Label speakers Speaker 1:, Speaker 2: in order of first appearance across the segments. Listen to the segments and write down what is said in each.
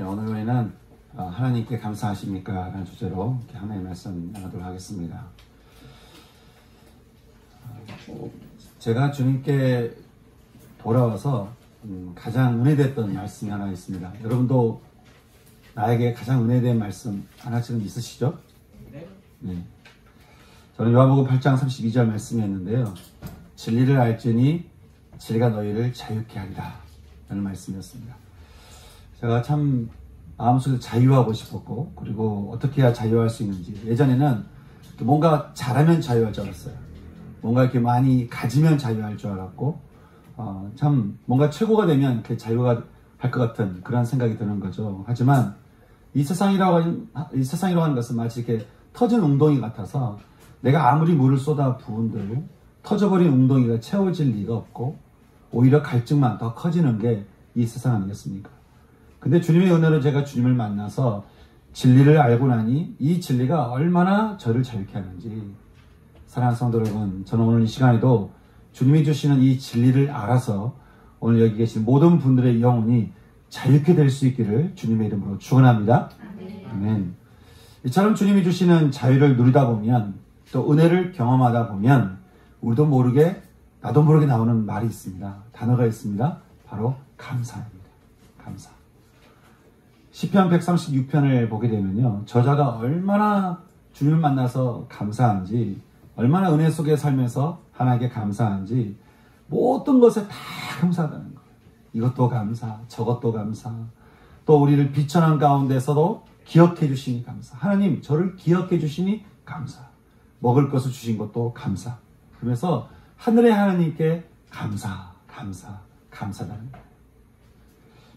Speaker 1: 네, 오늘은 하나님께 감사하십니까? 라는 주제로 하나님의 말씀 나누도록 하겠습니다. 제가 주님께 돌아와서 가장 은혜됐던 말씀이 하나 있습니다. 여러분도 나에게 가장 은혜된 말씀 하나씩은 있으시죠? 네. 저는 요한복음 8장 32절 말씀이었는데요. 진리를 알지니 진리가 너희를 자유케 하리라 라는 말씀이었습니다. 제가 참 마음속에서 자유하고 싶었고, 그리고 어떻게 해야 자유할 수 있는지, 예전에는 뭔가 잘하면 자유할 줄 알았어요. 뭔가 이렇게 많이 가지면 자유할 줄 알았고, 참 뭔가 최고가 되면 이렇게 자유가 할 것 같은 그런 생각이 드는 거죠. 하지만 이 세상이라고 하는 것은 마치 이렇게 터진 웅덩이 같아서 내가 아무리 물을 쏟아 부은들 터져버린 웅덩이가 채워질 리가 없고, 오히려 갈증만 더 커지는 게 이 세상 아니겠습니까? 근데 주님의 은혜로 제가 주님을 만나서 진리를 알고 나니 이 진리가 얼마나 저를 자유케 하는지, 사랑하는 성도 여러분, 저는 오늘 이 시간에도 주님이 주시는 이 진리를 알아서 오늘 여기 계신 모든 분들의 영혼이 자유케 될 수 있기를 주님의 이름으로 축원합니다. 아멘. 이처럼 주님이 주시는 자유를 누리다 보면, 또 은혜를 경험하다 보면 우리도 모르게 나도 모르게 나오는 말이 있습니다. 단어가 있습니다. 바로 감사입니다. 감사. 시편 136편을 보게 되면요, 저자가 얼마나 주님을 만나서 감사한지, 얼마나 은혜 속에 살면서 하나님께 감사한지, 모든 것에 다 감사하다는 거예요. 이것도 감사, 저것도 감사, 또 우리를 비천한 가운데서도 기억해 주시니 감사. 하나님, 저를 기억해 주시니 감사. 먹을 것을 주신 것도 감사. 그러면서 하늘의 하나님께 감사다는 거예요.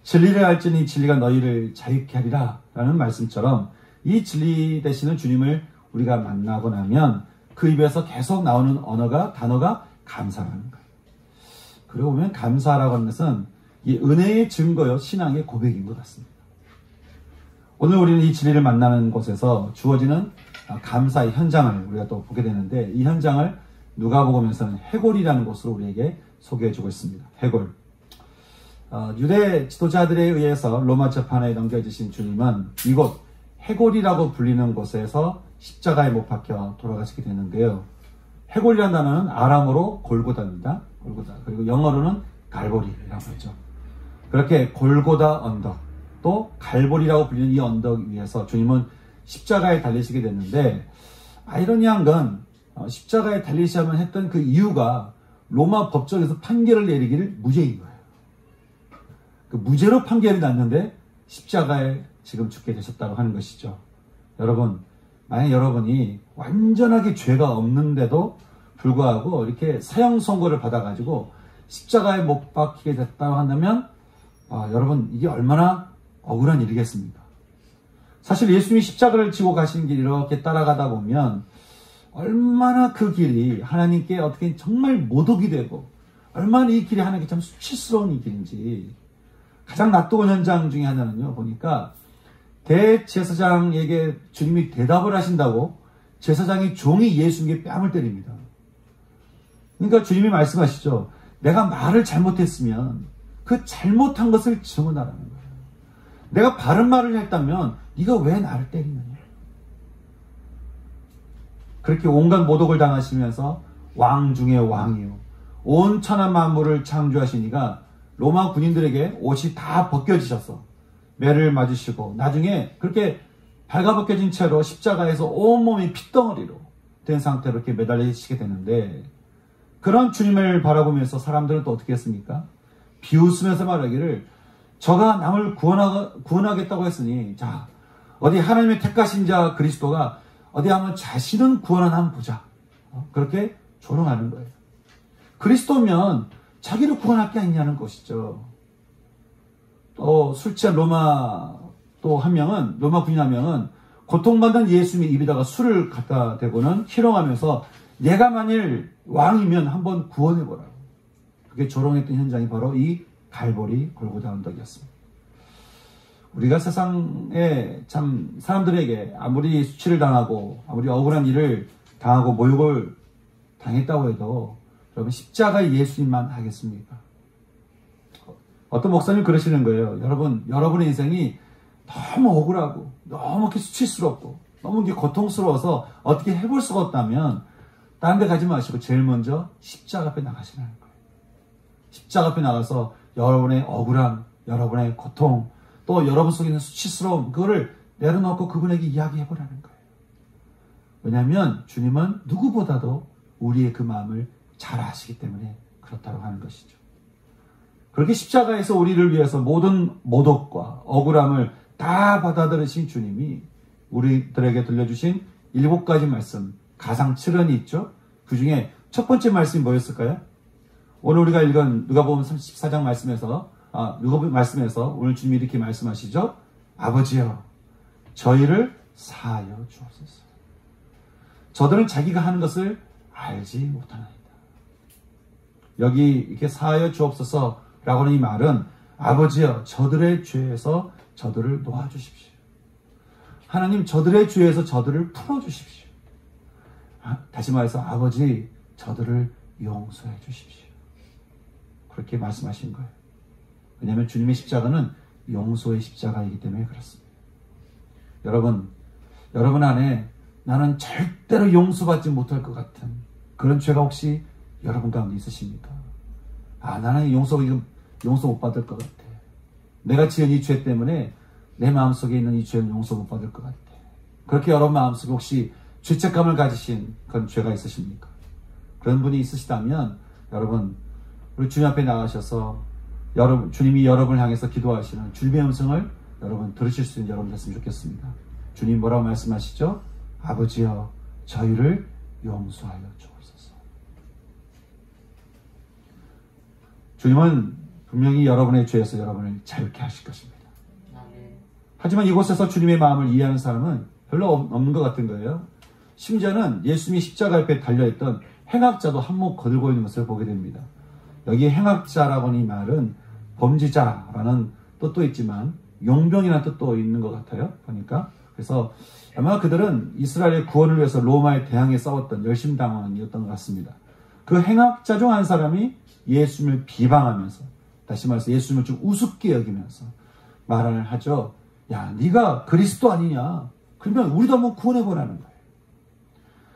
Speaker 1: 진리를 알지니 진리가 너희를 자유케 하리라 라는 말씀처럼, 이 진리 되시는 주님을 우리가 만나고 나면 그 입에서 계속 나오는 단어가 감사라는 거예요. 그러고 보면 감사라고 하는 것은 이 은혜의 증거요, 신앙의 고백인 것 같습니다. 오늘 우리는 이 진리를 만나는 곳에서 주어지는 감사의 현장을 우리가 또 보게 되는데, 이 현장을 누가복음에서는 해골이라는 곳으로 우리에게 소개해주고 있습니다. 해골. 유대 지도자들에 의해서 로마 재판에 넘겨지신 주님은 이곳 해골이라고 불리는 곳에서 십자가에 못 박혀 돌아가시게 되는데요. 해골이라는 단어는 아람어로 골고다입니다. 골고다. 그리고 영어로는 갈보리라고 하죠. 그렇게 골고다 언덕, 또 갈보리라고 불리는 이 언덕 위에서 주님은 십자가에 달리시게 됐는데, 아이러니한 건 십자가에 달리시면 했던 그 이유가 로마 법정에서 판결을 내리기를 무죄인 거예요. 그 무죄로 판결이 났는데 십자가에 지금 죽게 되셨다고 하는 것이죠. 여러분, 만약 여러분이 완전하게 죄가 없는데도 불구하고 이렇게 사형 선고를 받아가지고 십자가에 못 박히게 됐다고 한다면, 여러분, 이게 얼마나 억울한 일이겠습니까? 사실 예수님이 십자가를 지고 가신 길 이렇게 따라가다 보면 얼마나 그 길이 하나님께 어떻게 정말 모독이 되고, 얼마나 이 길이 하나님께 참 수치스러운 이 길인지. 가장 낯뜨거운 현장 중에 하나는요, 보니까 대제사장에게 주님이 대답을 하신다고 제사장의 종이 예수님께 뺨을 때립니다. 그러니까 주님이 말씀하시죠. 내가 말을 잘못했으면 그 잘못한 것을 증언하라는 거예요. 내가 바른 말을 했다면 네가 왜 나를 때리느냐. 그렇게 온갖 모독을 당하시면서 왕 중에 왕이요, 온 천하 만물을 창조하신 이가 로마 군인들에게 옷이 다 벗겨지셔서 매를 맞으시고, 나중에 그렇게 발가벗겨진 채로 십자가에서 온몸이 핏덩어리로 된 상태로 이렇게 매달리시게 되는데, 그런 주님을 바라보면서 사람들은 또 어떻게 했습니까? 비웃으면서 말하기를, 저가 남을 구원하겠다고 했으니, 자, 어디 하나님의 택하신 자 그리스도가 어디 한번 자신은 구원하나 한번 보자. 그렇게 조롱하는 거예요. 그리스도면 자기를 구원할 게 아니냐는 것이죠. 또 술 취한 로마 군인 한 명은 고통받는 예수님의 입에다가 술을 갖다 대고는 희롱하면서 내가 만일 왕이면 한번 구원해보라고. 그게 조롱했던 현장이 바로 이 갈보리 골고다 언덕이었습니다. 우리가 세상에 참 사람들에게 아무리 수치를 당하고 아무리 억울한 일을 당하고 모욕을 당했다고 해도 여러분, 십자가 예수님만 하겠습니까? 어떤 목사님 그러시는 거예요. 여러분의 인생이 너무 억울하고 너무 이렇게 수치스럽고 너무 이게 고통스러워서 어떻게 해볼 수가 없다면 다른 데 가지 마시고 제일 먼저 십자가 앞에 나가시라는 거예요. 십자가 앞에 나가서 여러분의 억울함, 여러분의 고통, 또 여러분 속에 있는 수치스러움, 그거를 내려놓고 그분에게 이야기해보라는 거예요. 왜냐하면 주님은 누구보다도 우리의 그 마음을 잘 아시기 때문에 그렇다고 하는 것이죠. 그렇게 십자가에서 우리를 위해서 모든 모독과 억울함을 다 받아들이신 주님이 우리들에게 들려주신 7가지 말씀, 가상 7언이 있죠. 그 중에 첫 번째 말씀이 뭐였을까요? 오늘 우리가 읽은 누가복음 34장 말씀에서 오늘 주님이 이렇게 말씀하시죠. 아버지여, 저희를 사하여 주옵소서. 저들은 자기가 하는 것을 알지 못하나이다. 여기 이렇게 사하여 주옵소서라고 하는 이 말은 아버지여, 저들의 죄에서 저들을 놓아주십시오. 하나님, 저들의 죄에서 저들을 풀어주십시오. 다시 말해서 아버지, 저들을 용서해 주십시오. 그렇게 말씀하신 거예요. 왜냐하면 주님의 십자가는 용서의 십자가이기 때문에 그렇습니다. 여러분 안에 나는 절대로 용서받지 못할 것 같은 그런 죄가 혹시 여러분 가운데 있으십니까? 나는 용서 못 받을 것 같아. 내가 지은 이 죄 때문에 내 마음속에 있는 이 죄는 용서 못 받을 것 같아. 그렇게 여러분 마음속에 혹시 죄책감을 가지신 그런 죄가 있으십니까? 그런 분이 있으시다면 여러분, 우리 주님 앞에 나가셔서 주님이 여러분을 향해서 기도하시는 주님의 음성을 여러분 들으실 수 있는 여러분 됐으면 좋겠습니다. 주님 뭐라고 말씀하시죠? 아버지여, 저희를 용서하여 주옵소서. 주님은 분명히 여러분의 죄에서 여러분을 자유케 하실 것입니다. 하지만 이곳에서 주님의 마음을 이해하는 사람은 별로 없는 것 같은 거예요. 심지어는 예수님이 십자가 앞에 달려있던 행악자도 한몫 거들고 있는 것을 보게 됩니다. 여기 행악자라고 하는 이 말은 범죄자라는 뜻도 있지만 용병이라는 뜻도 있는 것 같아요. 보니까. 그래서 아마 그들은 이스라엘의 구원을 위해서 로마에 대항해 싸웠던 열심당원이었던 것 같습니다. 그 행악자 중 한 사람이 예수님을 비방하면서, 다시 말해서 예수님을 좀 우습게 여기면서 말을 하죠. 야, 네가 그리스도 아니냐? 그러면 우리도 한번 구원해보라는 거예요.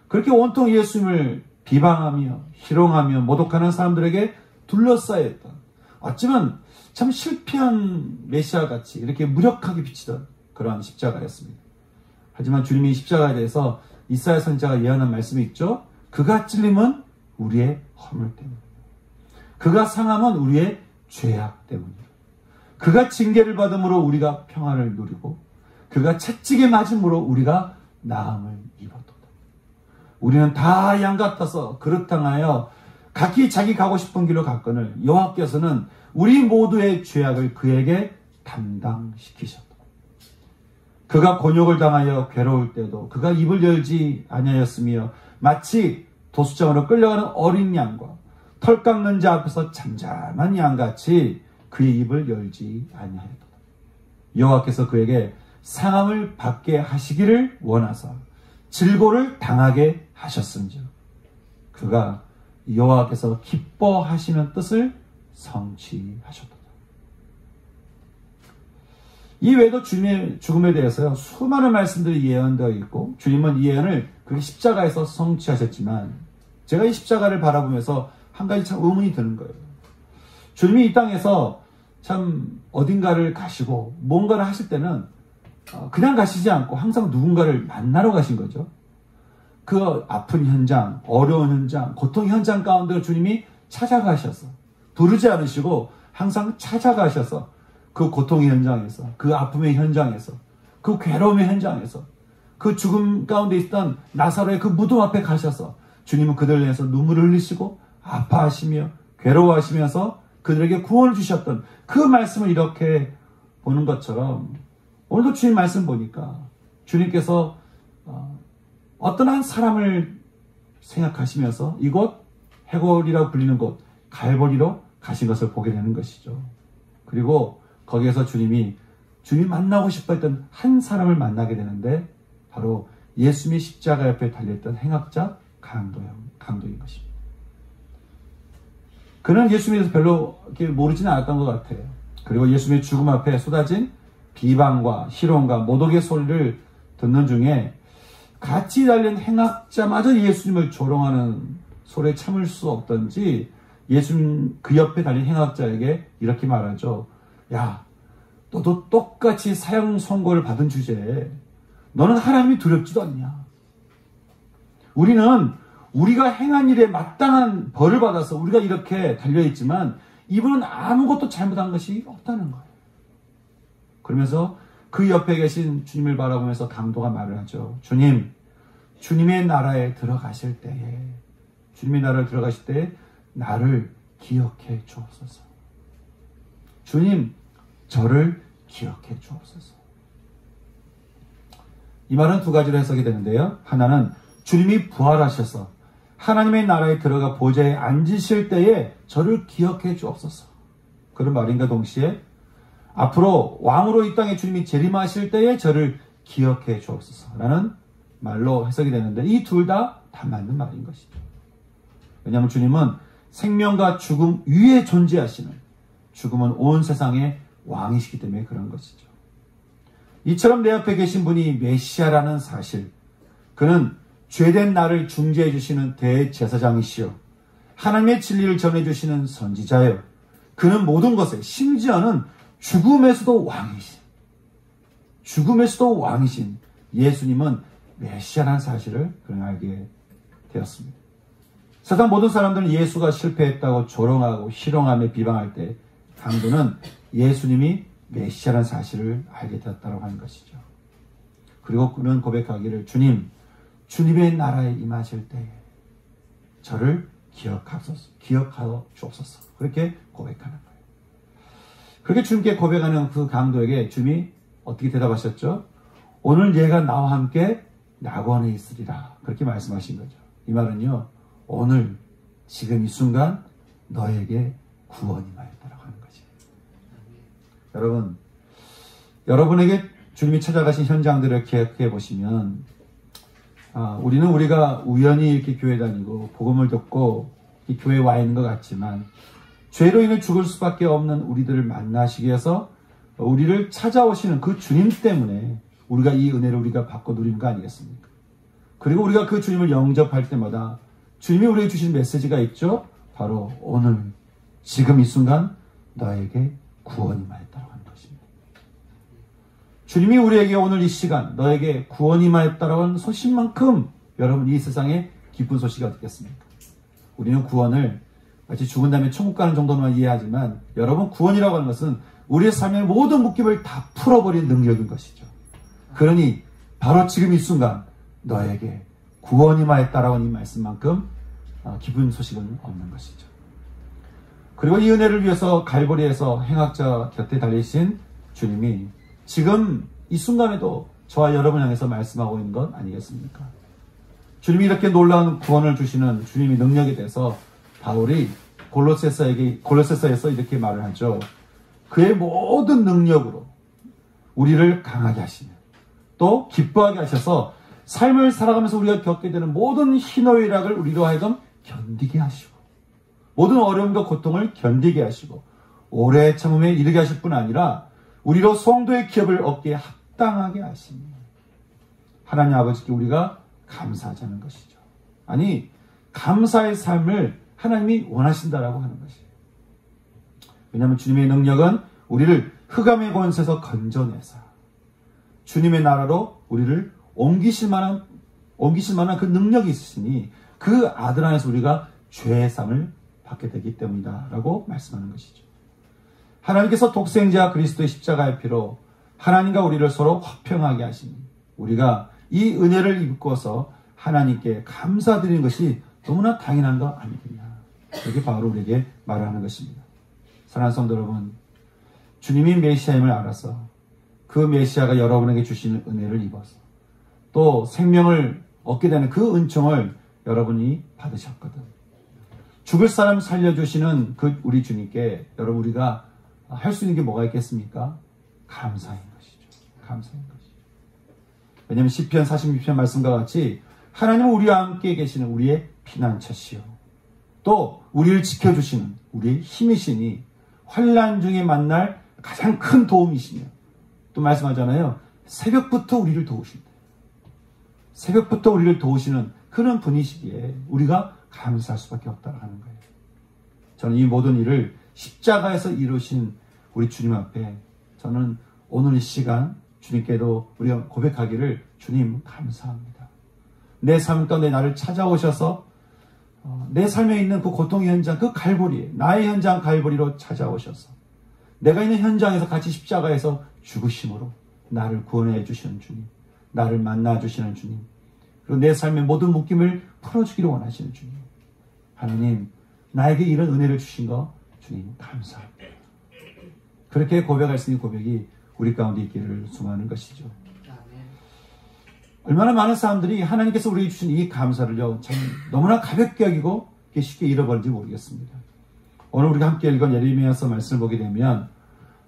Speaker 1: 그렇게 온통 예수님을 비방하며 희롱하며 모독하는 사람들에게 둘러싸여있던, 어쩌면 참 실패한 메시아같이 이렇게 무력하게 비치던 그러한 십자가였습니다. 하지만 주님이 십자가에 대해서 이사야 선지자가 예언한 말씀이 있죠. 그가 찔림은 우리의 허물 때문에, 그가 상함은 우리의 죄악 때문에, 그가 징계를 받음으로 우리가 평안을 누리고 그가 채찍에 맞음으로 우리가 나음을 입었도다. 우리는 다 양 같아서 그릇당하여 각기 자기 가고 싶은 길로 갔거늘 여호와께서는 우리 모두의 죄악을 그에게 담당시키셨다. 그가 곤욕을 당하여 괴로울 때도 그가 입을 열지 아니하였으며 마치 도수장으로 끌려가는 어린 양과 털 깎는 자 앞에서 잠잠한 양같이 그의 입을 열지 아니하였다. 여호와께서 그에게 상함을 받게 하시기를 원하사 질고를 당하게 하셨은즉 그가 여호와께서 기뻐하시는 뜻을 성취하셨다. 이 외에도 주님의 죽음에 대해서요, 수많은 말씀들이 예언되어 있고 주님은 이 예언을 그 십자가에서 성취하셨지만 제가 이 십자가를 바라보면서 한 가지 참 의문이 드는 거예요. 주님이 이 땅에서 참 어딘가를 가시고 뭔가를 하실 때는 그냥 가시지 않고 항상 누군가를 만나러 가신 거죠. 그 아픈 현장, 어려운 현장, 고통 현장 가운데 주님이 찾아가셔서 부르지 않으시고 항상 찾아가셔서 그 고통의 현장에서, 그 아픔의 현장에서, 그 괴로움의 현장에서, 그 죽음 가운데 있던 나사로의 그 무덤 앞에 가셔서 주님은 그들을 위해서 눈물을 흘리시고 아파하시며 괴로워하시면서 그들에게 구원을 주셨던 그 말씀을 이렇게 보는 것처럼 오늘도 주님 말씀 보니까 주님께서 어떤 한 사람을 생각하시면서 이곳 해골이라고 불리는 곳 갈보리로 가신 것을 보게 되는 것이죠. 그리고 거기에서 주님이 만나고 싶어 했던 한 사람을 만나게 되는데 바로 예수님의 십자가 옆에 달려있던 행악자 강도인 것입니다. 그는 예수님에 대해서 별로 이렇게 모르지는 않았던 것 같아요. 그리고 예수님의 죽음 앞에 쏟아진 비방과 희롱과 모독의 소리를 듣는 중에 같이 달린 행악자마저 예수님을 조롱하는 소리에 참을 수 없던지 예수님 그 옆에 달린 행악자에게 이렇게 말하죠. 야, 너도 똑같이 사형 선고를 받은 주제에 너는 하나님이 두렵지도 않냐. 우리는 우리가 행한 일에 마땅한 벌을 받아서 우리가 이렇게 달려있지만 이분은 아무것도 잘못한 것이 없다는 거예요. 그러면서 그 옆에 계신 주님을 바라보면서 강도가 말을 하죠. 주님, 주님의 나라에 들어가실 때에 주님의 나라에 들어가실 때에 나를 기억해 주옵소서. 주님, 저를 기억해 주옵소서. 이 말은 두 가지로 해석이 되는데요. 하나는 주님이 부활하셔서 하나님의 나라에 들어가 보좌에 앉으실 때에 저를 기억해 주옵소서. 그런 말인가 동시에 앞으로 왕으로 이 땅에 주님이 재림하실 때에 저를 기억해 주옵소서 라는 말로 해석이 되는데 이 둘 다 맞는 말인 것이죠. 왜냐하면 주님은 생명과 죽음 위에 존재하시는, 죽음은 온 세상의 왕이시기 때문에 그런 것이죠. 이처럼 내 옆에 계신 분이 메시아라는 사실, 그는 죄된 나를 중재해 주시는 대제사장이시요 하나님의 진리를 전해 주시는 선지자예요. 그는 모든 것에, 심지어는 죽음에서도 왕이신 예수님은 메시아라는 사실을 그는 알게 되었습니다. 세상 모든 사람들은 예수가 실패했다고 조롱하고 희롱하며 비방할 때 강도는 예수님이 메시아라는 사실을 알게 되었다고 하는 것이죠. 그리고 그는 고백하기를 주님, 주님의 나라에 임하실 때에 저를 기억하여 주옵소서. 그렇게 고백하는 거예요. 그렇게 주님께 고백하는 그 강도에게 주님이 어떻게 대답하셨죠? 오늘 얘가 나와 함께 낙원에 있으리라. 그렇게 말씀하신 거죠. 이 말은요, 오늘 지금 이 순간 너에게 구원이 임하였다라고 하는 거지. 여러분, 여러분에게 주님이 찾아가신 현장들을 기억해 보시면 우리는 우리가 우연히 이렇게 교회 다니고 복음을 듣고 이 교회에 와 있는 것 같지만 죄로 인해 죽을 수밖에 없는 우리들을 만나시기 위해서 우리를 찾아오시는 그 주님 때문에 우리가 이 은혜를 우리가 받고 누리는 거 아니겠습니까? 그리고 우리가 그 주님을 영접할 때마다 주님이 우리에게 주신 메시지가 있죠. 바로 오늘 지금 이 순간 너에게 구원이 임하였다고 하는 것입니다. 주님이 우리에게 오늘 이 시간 너에게 구원이 임하였다고 하는 소식만큼 여러분 이 세상에 기쁜 소식이 어떻겠습니까? 우리는 구원을 마치 죽은 다음에 천국 가는 정도만 이해하지만 여러분 구원이라고 하는 것은 우리의 삶의 모든 묶임을 다 풀어버린 능력인 것이죠. 그러니 바로 지금 이 순간 너에게 구원이 임하였다라고 하는 이 말씀만큼 기쁜 소식은 없는 것이죠. 그리고 이 은혜를 위해서 갈보리에서 행악자 곁에 달리신 주님이 지금 이 순간에도 저와 여러분 향해서 말씀하고 있는 것 아니겠습니까? 주님이 이렇게 놀라운 구원을 주시는 주님의 능력에 대해서 바울이 골로새서에서 이렇게 말을 하죠. 그의 모든 능력으로 우리를 강하게 하시며 또 기뻐하게 하셔서 삶을 살아가면서 우리가 겪게 되는 모든 희노애락을 우리로 하여금 견디게 하시고 모든 어려움과 고통을 견디게 하시고 오래 참음에 이르게 하실 뿐 아니라 우리로 성도의 기업을 얻기에 합당하게 하시니 하나님 아버지께 우리가 감사하자는 것이죠. 아니 감사의 삶을 하나님이 원하신다라고 하는 것이에요. 왜냐하면 주님의 능력은 우리를 흑암의 권세에서 건져내사 주님의 나라로 우리를 옮기실 만한 그 능력이 있으시니 그 아들 안에서 우리가 죄의 삶을 받게 되기 때문이다 라고 말씀하는 것이죠. 하나님께서 독생자 그리스도의 십자가의 피로 하나님과 우리를 서로 화평하게 하시니 우리가 이 은혜를 입고서 하나님께 감사드리는 것이 너무나 당연한 거 아니겠냐. 그렇게 바로 우리에게 말하는 것입니다. 사랑하는 성도 여러분, 주님이 메시아임을 알아서 그 메시아가 여러분에게 주시는 은혜를 입어서 또 생명을 얻게 되는 그 은총을 여러분이 받으셨거든. 죽을 사람 살려주시는 그 우리 주님께 여러분 우리가 할 수 있는 게 뭐가 있겠습니까? 감사인 것이죠. 감사인 것이죠. 왜냐하면 시편 46편 말씀과 같이 하나님은 우리와 함께 계시는 우리의 피난처시요 또 우리를 지켜주시는 우리의 힘이시니 환난 중에 만날 가장 큰 도움이시며 또 말씀하잖아요. 새벽부터 우리를 도우신다. 새벽부터 우리를 도우시는 그런 분이시기에 우리가 감사할 수밖에 없다고 하는 거예요. 저는 이 모든 일을 십자가에서 이루신 우리 주님 앞에 저는 오늘 이 시간 주님께도 우리가 고백하기를 주님 감사합니다. 내 삶 가운데 나를 찾아오셔서 내 삶에 있는 그 고통의 현장, 그 갈보리, 나의 현장 갈보리로 찾아오셔서 내가 있는 현장에서 같이 십자가에서 죽으심으로 나를 구원해 주시는 주님, 나를 만나 주시는 주님, 그리고 내 삶의 모든 묶임을 풀어주기를 원하시는 주님, 하나님 나에게 이런 은혜를 주신 거 주님 감사합니다. 그렇게 고백할 수 있는 고백이 우리 가운데 있기를 소망하는 것이죠. 얼마나 많은 사람들이 하나님께서 우리에게 주신 이 감사를요, 참 너무나 가볍게 여기고 쉽게 잃어버린지 모르겠습니다. 오늘 우리가 함께 읽은 예레미야서 말씀을 보게 되면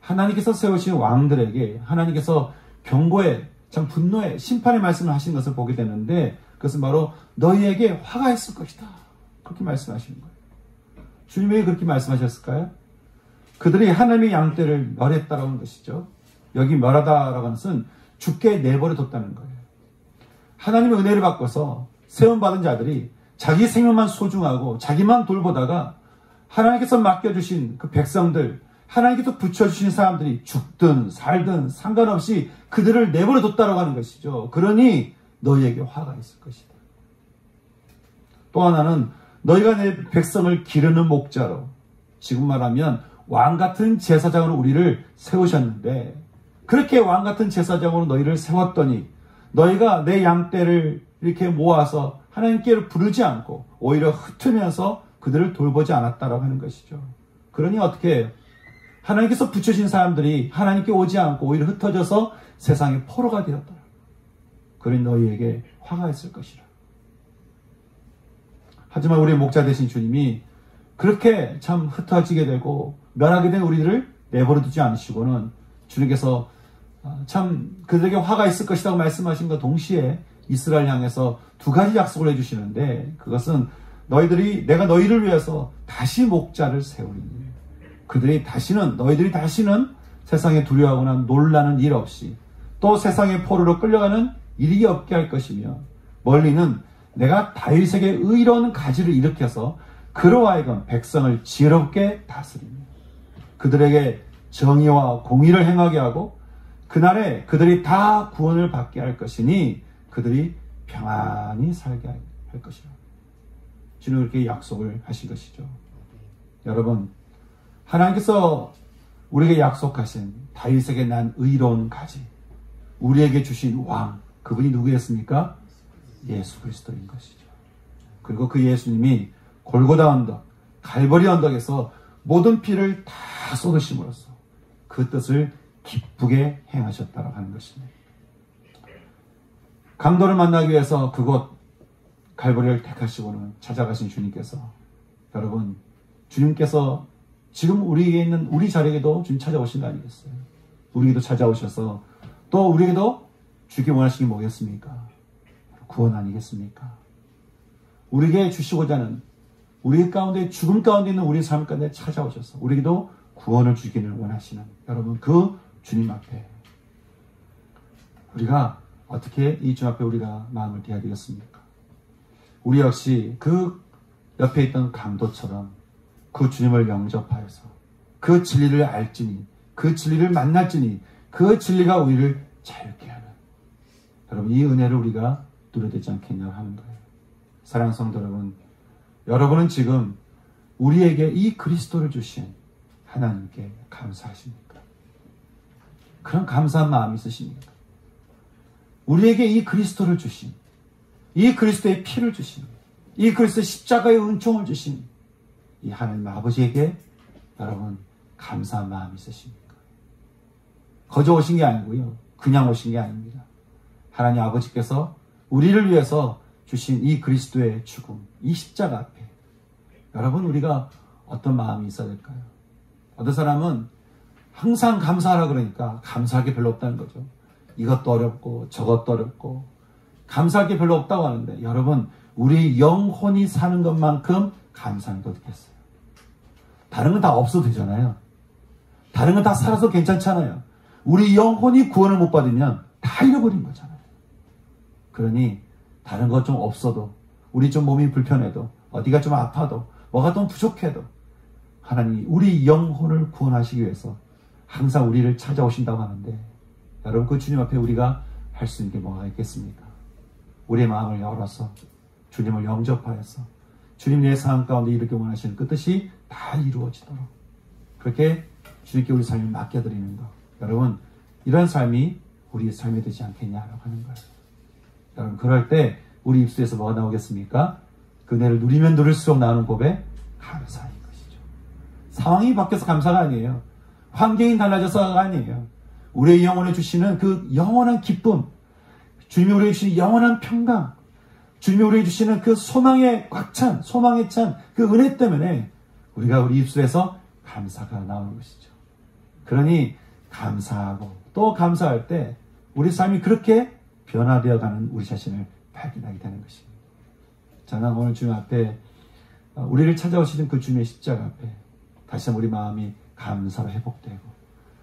Speaker 1: 하나님께서 세우신 왕들에게 하나님께서 경고의, 참 분노의, 심판의 말씀을 하신 것을 보게 되는데 그것은 바로 너희에게 화가 있을 것이다. 그렇게 말씀하시는 거예요. 주님이 왜 그렇게 말씀하셨을까요? 그들이 하나님의 양떼를 멸했다라고 하는 것이죠. 여기 멸하다라고 하는 것은 죽게 내버려 뒀다는 거예요. 하나님의 은혜를 받고서 세움받은 자들이 자기 생명만 소중하고 자기만 돌보다가 하나님께서 맡겨주신 그 백성들, 하나님께서 붙여주신 사람들이 죽든 살든 상관없이 그들을 내버려 뒀다라고 하는 것이죠. 그러니 너희에게 화가 있을 것이다. 또 하나는 너희가 내 백성을 기르는 목자로, 지금 말하면 왕같은 제사장으로 우리를 세우셨는데 그렇게 왕같은 제사장으로 너희를 세웠더니 너희가 내 양떼를 이렇게 모아서 하나님께를 부르지 않고 오히려 흩으면서 그들을 돌보지 않았다라고 하는 것이죠. 그러니 어떻게 해요? 하나님께서 붙여진 사람들이 하나님께 오지 않고 오히려 흩어져서 세상의 포로가 되었더라. 그러니 너희에게 화가 있을 것이라. 하지만 우리의 목자 되신 주님이 그렇게 참 흩어지게 되고 멸하게 된 우리들을 내버려 두지 않으시고는 주님께서 참 그들에게 화가 있을 것이라고 말씀하신과 동시에 이스라엘 향해서 두 가지 약속을 해주시는데 그것은 내가 너희를 위해서 다시 목자를 세우리니 너희들이 다시는 세상에 두려워하거나 놀라는 일 없이 또 세상의 포로로 끌려가는 일이 없게 할 것이며 멀리는 내가 다윗에게 의로운 가지를 일으켜서 그로 하여금 백성을 지혜롭게 다스리며 그들에게 정의와 공의를 행하게 하고 그날에 그들이 다 구원을 받게 할 것이니 그들이 평안히 살게 할 것이라. 주님 그렇게 약속을 하신 것이죠. 여러분, 하나님께서 우리에게 약속하신 다윗에게 난 의로운 가지, 우리에게 주신 왕, 그분이 누구였습니까? 예수 그리스도인 것이죠. 그리고 그 예수님이 골고다 언덕, 갈보리 언덕에서 모든 피를 다 쏟으심으로써 그 뜻을 기쁘게 행하셨다고 하는 것입니다. 강도를 만나기 위해서 그곳 갈보리를 택하시고는 찾아가신 주님께서, 여러분, 주님께서 지금 우리에게 있는 우리 자리에도 주님 찾아오신 거 아니겠어요? 우리에게도 찾아오셔서 또 우리에게도 주기 원하시는 게 뭐겠습니까? 구원 아니겠습니까? 우리에게 주시고자 하는, 우리 가운데, 죽음 가운데 있는 우리 삶 가운데 찾아오셔서 우리에게도 구원을 주기를 원하시는 여러분, 그 주님 앞에 우리가 어떻게 이 주님 앞에 우리가 마음을 대해야 되겠습니까? 우리 역시 그 옆에 있던 강도처럼 그 주님을 영접하여서 그 진리를 알지니, 그 진리를 만날지니, 그 진리가 우리를 자유케 하는, 여러분, 이 은혜를 우리가 누려야 되지 않겠냐고 하는 거예요. 사랑하는 성도 여러분, 여러분은 지금 우리에게 이 그리스도를 주신 하나님께 감사하십니까? 그런 감사한 마음이 있으십니까? 우리에게 이 그리스도를 주신, 이 그리스도의 피를 주신, 이 그리스도의 십자가의 은총을 주신 이 하나님 아버지에게 여러분 감사한 마음이 있으십니까? 거저 오신 게 아니고요, 그냥 오신 게 아닙니다. 하나님 아버지께서 우리를 위해서 주신 이 그리스도의 죽음, 이 십자가 앞에 여러분 우리가 어떤 마음이 있어야 될까요? 어떤 사람은 항상 감사하라 그러니까 감사할 게 별로 없다는 거죠. 이것도 어렵고 저것도 어렵고 감사할 게 별로 없다고 하는데, 여러분, 우리 영혼이 사는 것만큼 감사는 게 어떻겠어요? 다른 건 다 없어도 되잖아요. 다른 건 다 살아서 괜찮잖아요. 우리 영혼이 구원을 못 받으면 다 잃어버린 거잖아요. 그러니 다른 것 좀 없어도, 우리 좀 몸이 불편해도, 어디가 좀 아파도, 뭐가 좀 부족해도 하나님 우리 영혼을 구원하시기 위해서 항상 우리를 찾아오신다고 하는데, 여러분 그 주님 앞에 우리가 할 수 있는 게 뭐가 있겠습니까? 우리의 마음을 열어서 주님을 영접하여서 주님 내 삶 가운데 이루기 원하시는 그 뜻이 다 이루어지도록 그렇게 주님께 우리 삶을 맡겨드리는 것, 여러분 이런 삶이 우리의 삶이 되지 않겠냐라고 하는 거예요. 여러분 그럴 때 우리 입술에서 뭐가 나오겠습니까? 그 은혜를 누리면 누릴수록 나오는 고백, 감사인 것이죠. 상황이 바뀌어서 감사가 아니에요. 환경이 달라져서가 아니에요. 우리의 영혼에 주시는 그 영원한 기쁨, 주님이 우리에게 주시는 영원한 평강, 주님이 우리에게 주시는 그 소망에 꽉 찬, 소망에 찬 그 은혜 때문에 우리가 우리 입술에서 감사가 나오는 것이죠. 그러니 감사하고 또 감사할 때 우리 삶이 그렇게 변화되어가는 우리 자신을 발견하게 되는 것입니다. 저는 오늘 주님 앞에 우리를 찾아오시는 그 주님의 십자가 앞에 다시 한번 우리 마음이 감사로 회복되고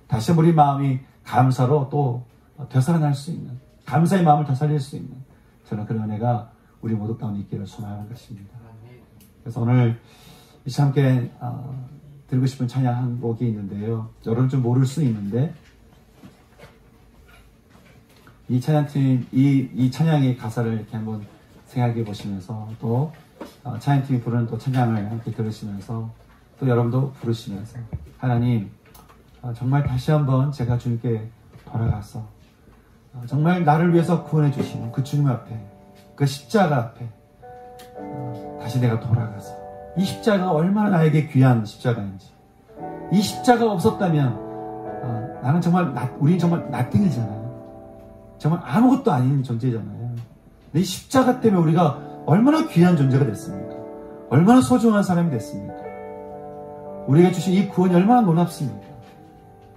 Speaker 1: 다시 한번 우리 마음이 감사로 또 되살아날 수 있는, 감사의 마음을 되살릴 수 있는 저는 그런 은혜가 우리 모두 가운데 있기를 소망하는 것입니다. 그래서 오늘 이 함께 드리고 싶은 찬양 한 곡이 있는데요. 여러분 좀 모를 수 있는데 이 찬양팀, 이 찬양의 가사를 이렇게 한번 생각해 보시면서 또 찬양팀이 부르는 또 찬양을 함께 들으시면서 또 여러분도 부르시면서 하나님 정말 다시 한번 제가 주님께 돌아가서 정말 나를 위해서 구원해 주시는 그 주님 앞에, 그 십자가 앞에 다시 내가 돌아가서 이 십자가가 얼마나 나에게 귀한 십자가인지, 이 십자가가 없었다면 나는 정말 우리는 정말 나띵이잖아요. 정말 아무것도 아닌 존재잖아요. 근데 이 십자가 때문에 우리가 얼마나 귀한 존재가 됐습니까? 얼마나 소중한 사람이 됐습니까? 우리가 주신 이 구원이 얼마나 놀랍습니까?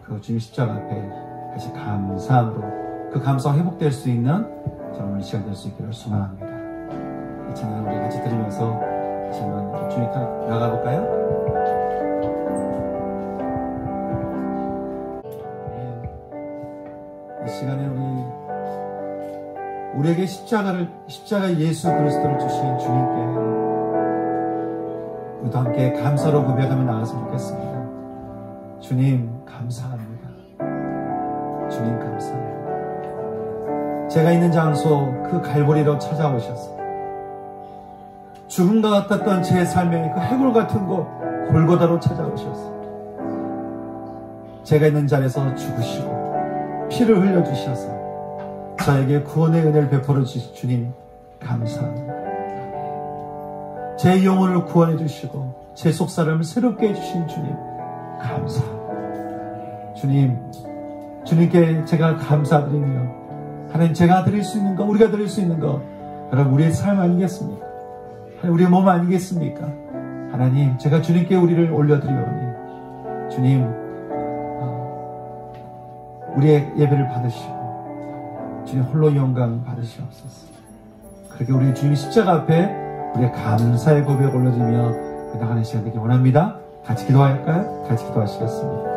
Speaker 1: 그 주님 십자가 앞에 다시 감사함으로 그 감사가 회복될 수 있는 저는 오늘 시간 될 수 있기를 소망합니다. 이 찬양 우리 같이 들으면서 다시 한번 주님 나가볼까요? 이 시간에 우리에게 십자가 예수 그리스도를 주신 주님께 우리도 함께 감사로 고백하며 나갔으면 좋겠습니다. 주님 감사합니다. 주님 감사합니다. 제가 있는 장소 그 갈보리로 찾아오셔서 죽음과 같았던 제 삶의 그 해골 같은 곳 골고다로 찾아오셔서 제가 있는 자리에서 죽으시고 피를 흘려주셔서 저에게 구원의 은혜를 베풀어 주신 주님 감사합니다. 제 영혼을 구원해 주시고 제 속사람을 새롭게 해주신 주님 감사합니다. 주님께 제가 감사드리며 하나님 제가 드릴 수 있는 것, 우리가 드릴 수 있는 것, 여러분 우리의 삶 아니겠습니까? 우리의 몸 아니겠습니까? 하나님 제가 주님께 우리를 올려드리오니 주님 우리의 예배를 받으시고 주님 홀로 영광 받으시옵소서. 그렇게 우리 주님 십자가 앞에 우리의 감사의 고백 올려드리며 나가는 시간 되기 원합니다. 같이 기도할까요? 같이 기도하시겠습니다.